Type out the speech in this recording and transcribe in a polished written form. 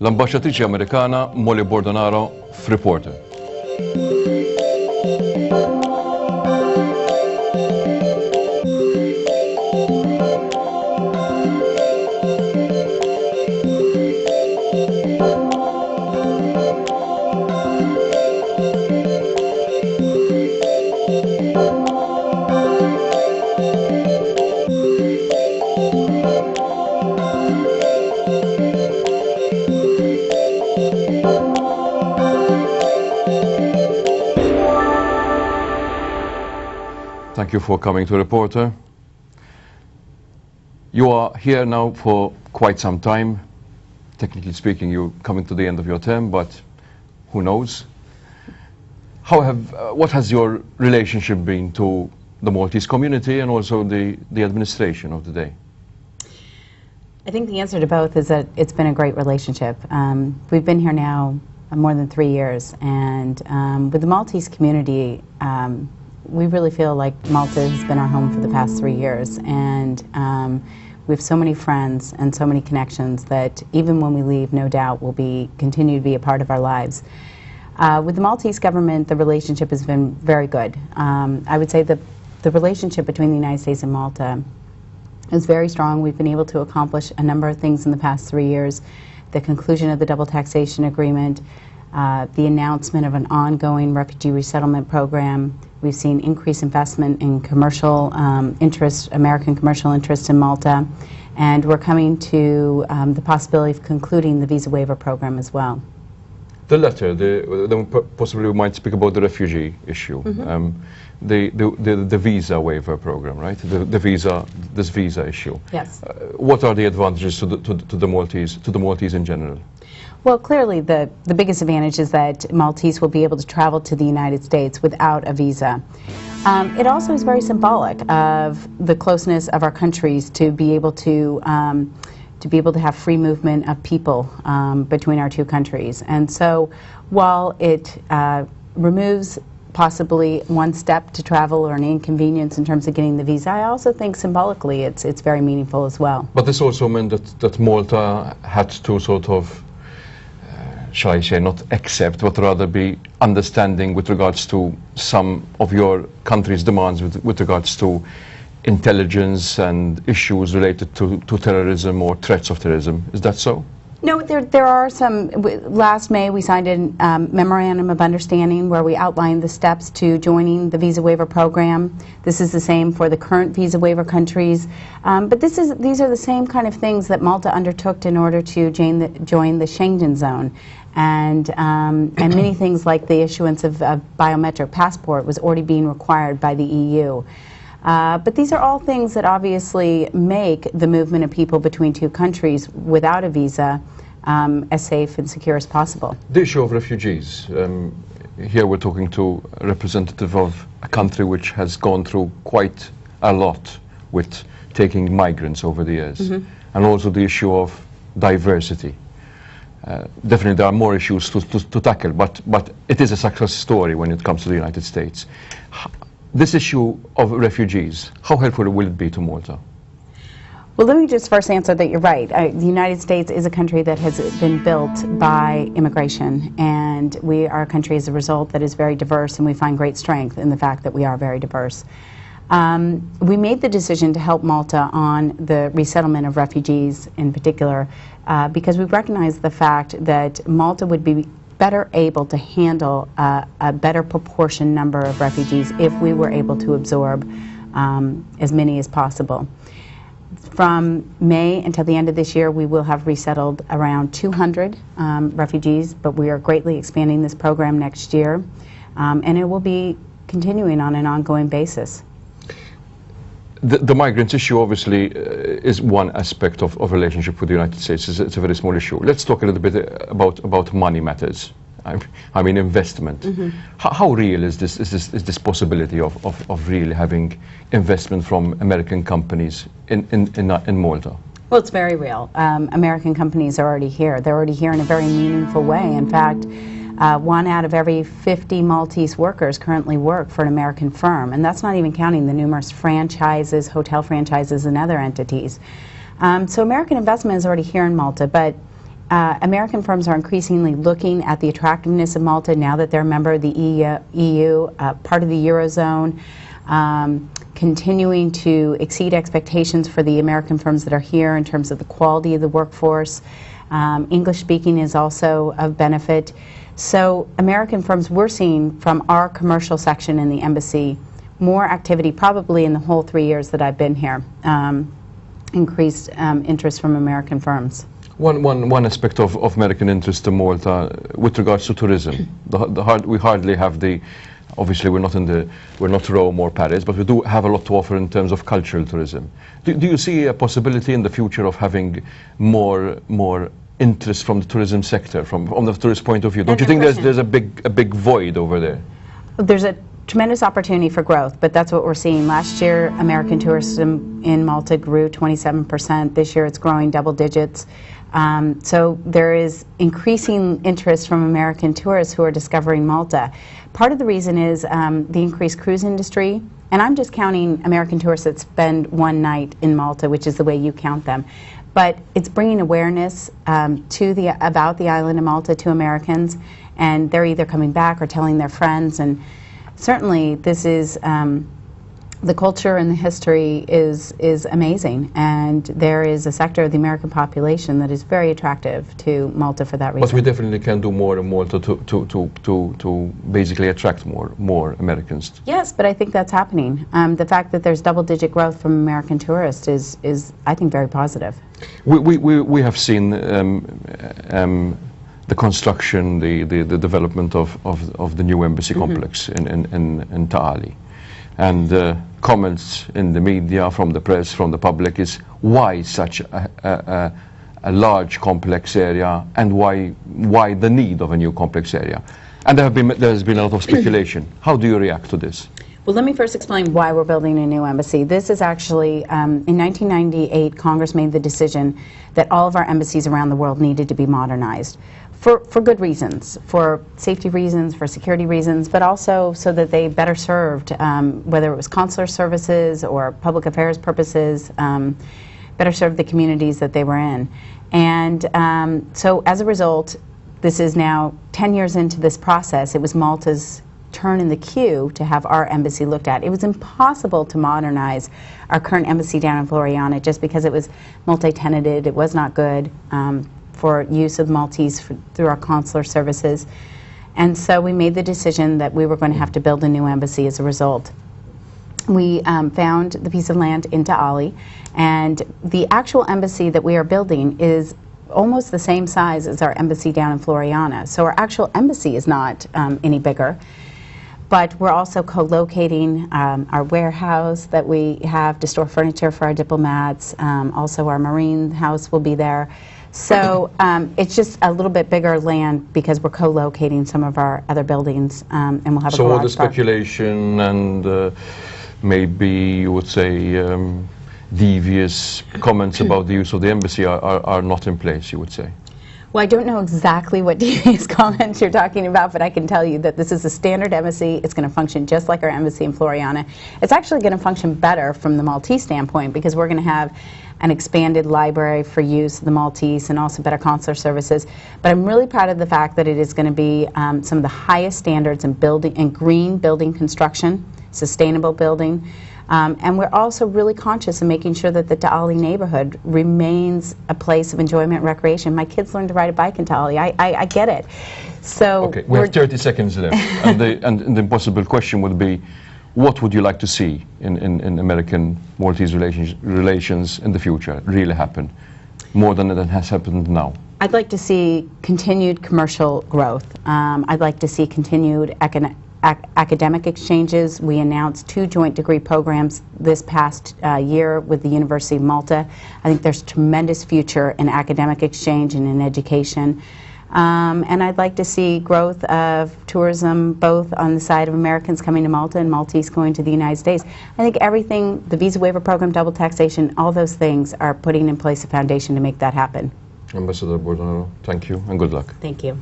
L-Ambaxxatriċi Amerikana Molly Bordanaro f'Reporter. Thank you for coming to Reporter. You are here now for quite some time. Technically speaking, you're coming to the end of your term, but who knows? What has your relationship been to the Maltese community and also the administration of the day? I think the answer to both is that it's been a great relationship. We've been here now more than 3 years, and with the Maltese community, we really feel like Malta has been our home for the past 3 years, and we have so many friends and so many connections that even when we leave, no doubt will continue to be a part of our lives. With the Maltese government, the relationship has been very good. I would say that the relationship between the United States and Malta is very strong. We've been able to accomplish a number of things in the past 3 years. The conclusion of the double taxation agreement, the announcement of an ongoing refugee resettlement program. We've seen increased investment in commercial American commercial interests in Malta, and we're coming to the possibility of concluding the visa waiver program as well. The letter, possibly we might speak about the refugee issue, the visa waiver program, right? This visa issue. Yes. What are the advantages to the Maltese in general? Well, clearly the biggest advantage is that Maltese will be able to travel to the United States without a visa. It also is very symbolic of the closeness of our countries to be able to have free movement of people between our two countries. And so while it removes possibly one step to travel or an inconvenience in terms of getting the visa, I also think symbolically it's very meaningful as well. But this also meant that Malta had to sort of shall I say, not accept, but rather be understanding with regards to some of your country's demands with regards to intelligence and issues related to terrorism or threats of terrorism. Is that so? No, there are some. Last May we signed a memorandum of understanding where we outlined the steps to joining the visa waiver program. This is the same for the current visa waiver countries. But these are the same kind of things that Malta undertook in order to join the Schengen zone. And many things like the issuance of a biometric passport was already being required by the EU. But these are all things that obviously make the movement of people between two countries without a visa as safe and secure as possible. The issue of refugees. Here we're talking to a representative of a country which has gone through quite a lot with taking migrants over the years. And also the issue of diversity. Definitely there are more issues to tackle, but it is a success story when it comes to the United States. This issue of refugees, how helpful will it be to Malta? Well, let me just first answer that you're right. The United States is a country that has been built by immigration, and we are a country as a result that is very diverse, and we find great strength in the fact that we are very diverse. We made the decision to help Malta on the resettlement of refugees in particular because we recognize the fact that Malta would be better able to handle a better proportion number of refugees if we were able to absorb as many as possible. From May until the end of this year, we will have resettled around 200 refugees, but we are greatly expanding this program next year, and it will be continuing on an ongoing basis. The migrants issue obviously is one aspect of relationship with the United States. It's a very small issue. Let's talk a little bit about money matters. I mean investment. How real is this possibility of really having investment from American companies in Malta? Well, it's very real. American companies are already here. They're already here in a very meaningful way. In fact, 1 out of every 50 Maltese workers currently work for an American firm, and that's not even counting the numerous franchises, hotel franchises, and other entities. So American investment is already here in Malta, but American firms are increasingly looking at the attractiveness of Malta now that they're a member of the EU, part of the Eurozone, continuing to exceed expectations for the American firms that are here in terms of the quality of the workforce. English speaking is also of benefit. So American firms, we're seeing from our commercial section in the embassy more activity probably in the whole 3 years that I've been here, increased interest from American firms. One aspect of American interest to Malta with regards to tourism, we hardly have the, obviously we're not Rome or Paris, but we do have a lot to offer in terms of cultural tourism. Do you see a possibility in the future of having more interest from the tourism sector, from the tourist point of view? Don't you think there's a big void over there? There's a tremendous opportunity for growth, but that's what we're seeing. Last year, American tourism in Malta grew 27%. This year, it's growing double digits. So there is increasing interest from American tourists who are discovering Malta. Part of the reason is the increased cruise industry, and I'm just counting American tourists that spend one night in Malta, which is the way you count them. But it's bringing awareness about the island of Malta to Americans, and they're either coming back or telling their friends. And certainly, this is the culture and the history is amazing, and there is a sector of the American population that is very attractive to Malta for that reason. But we definitely can do more in Malta to basically attract more Americans. Yes, but I think that's happening. The fact that there's double-digit growth from American tourists is I think, very positive. We have seen the construction, the development of the new embassy complex in Ta'ali. And comments in the media, from the press, from the public is why such a large complex area, and why the need of a new complex area. And there's been a lot of speculation. How do you react to this? Well, let me first explain why we're building a new embassy. This is actually, in 1998, Congress made the decision that all of our embassies around the world needed to be modernized. For good reasons, for safety reasons, for security reasons, but also so that they better served, whether it was consular services or public affairs purposes, better served the communities that they were in. And so as a result, this is now 10 years into this process. It was Malta's turn in the queue to have our embassy looked at. It was impossible to modernize our current embassy down in Floriana just because it was multi-tenanted, it was not good for use of Maltese through our consular services. And so we made the decision that we were going to have to build a new embassy as a result. We found the piece of land in Ta'ali, and the actual embassy that we are building is almost the same size as our embassy down in Floriana. So our actual embassy is not any bigger, but we're also co-locating our warehouse that we have to store furniture for our diplomats. Also our marine house will be there. So it's just a little bit bigger land because we're co-locating some of our other buildings, and we'll have a garage. So all the speculation and maybe you would say devious comments about the use of the embassy are not in place, you would say? Well, I don't know exactly what devious comments you're talking about, but I can tell you that this is a standard embassy. It's going to function just like our embassy in Floriana. It's actually going to function better from the Maltese standpoint because we're going to have an expanded library for use of the Maltese and also better consular services. But I'm really proud of the fact that it is going to be some of the highest standards in building and green building construction, sustainable building. And we're also really conscious of making sure that the Ta'ali neighborhood remains a place of enjoyment and recreation. My kids learned to ride a bike in Ta'ali. I get it. So okay, we have 30 seconds left. and the impossible question would be, what would you like to see in American-Maltese relations in the future really happen, more than it has happened now? I'd like to see continued commercial growth. I'd like to see continued academic exchanges. We announced 2 joint degree programs this past year with the University of Malta. I think there's tremendous future in academic exchange and in education. And I'd like to see growth of tourism both on the side of Americans coming to Malta and Maltese going to the United States. I think everything, the visa waiver program, double taxation, all those things are putting in place a foundation to make that happen. Ambassador Bordanaro, thank you and good luck. Thank you.